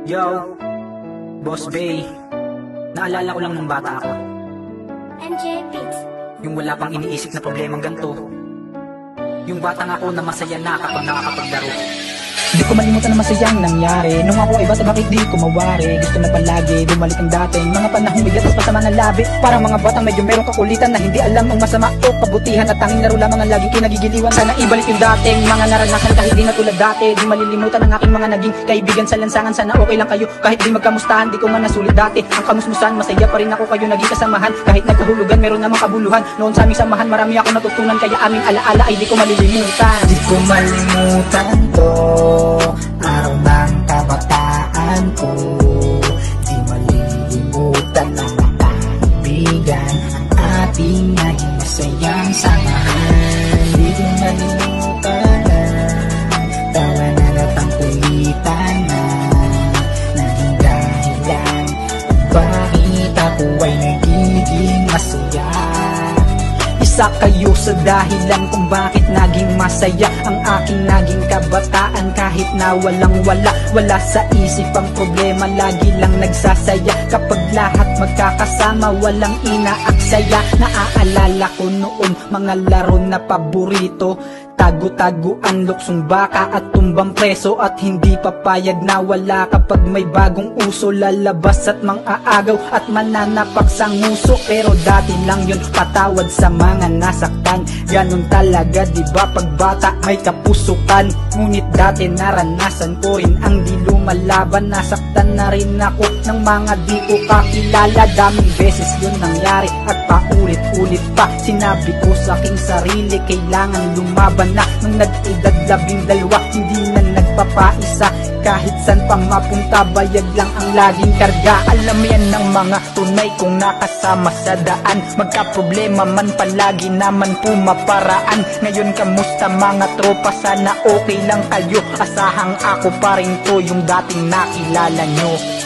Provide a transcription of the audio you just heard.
Yo, Boss Bay. Naalala ko lang nung bata ako. MJ Beats. Yung wala pang iniisip na problemang ganito. Yung batang ako na masaya na kapag nakakapaglaro. Di ko malimutan na masayang nangyari Nung ako iba, bakit di ko mawari Gusto na palagi, bumalik ang dating Mga panahong bigat at pasama ng labi Parang mga batang medyo merong kakulitan Na hindi alam ang masama o kabutihan At tanging laro lamang ang laging kinagigiliwan Sana ibalik yung dating mga naranasan kahit di na tulad dati Di malilimutan ang aking mga naging kaibigan sa lansangan Sana okay lang kayo kahit di magkamustahan Di ko man nasulit dati ang kamusmusan Masaya pa rin ako kayo naging kasamahan Kahit nagkahulugan meron namang kabuluhan Noon sa aming samahan marami ako natutunan Kaya aming alaala ay di ko malilimutan Di ko malimutan to araw ng kabataan ko. Di malilimutan ng mga kaibigan ang ating naging masayang samahan. Di ko malimutan tawanan at ang kulitan na naging dahilan bakit ako ay nagiging masaya. Isa kayo sa dahilan kung bakit naging masaya Ang aking naging kabataan kahit na wala sa isip ang problema Lagi lang nagsasaya kapag lahat magkakasama Walang inaaksaya Naaalala ko noon mga laro na paborito Tago-taguan, luksong baka at tumbang preso At hindi papayag na wala kapag may bagong uso Lalabas at mang-aagaw at mananapak sa nguso Pero dati lang yun, patawad sa mga nasaktan Ganon talaga diba pag bata may kapusukan Ngunit dati naranasan ko rin ang di lumalaban Nasaktan na rin ako ng mga di ko kakilala Daming beses yun nangyari at paulit-ulit pa Sinabi ko sa aking sarili kailangan lumaban na Nung nag-edad 12 hindi na nagpapaisa Kahit san pa mapunta bayag lang ang laging karga Alam yan ng mga tunay kong nakasama sa daan Magka-problema man palagi naman pumaparaan Ngayon kamusta mga tropa sana okay lang kayo Asahang ako pa rin to yung dating nakilala nyo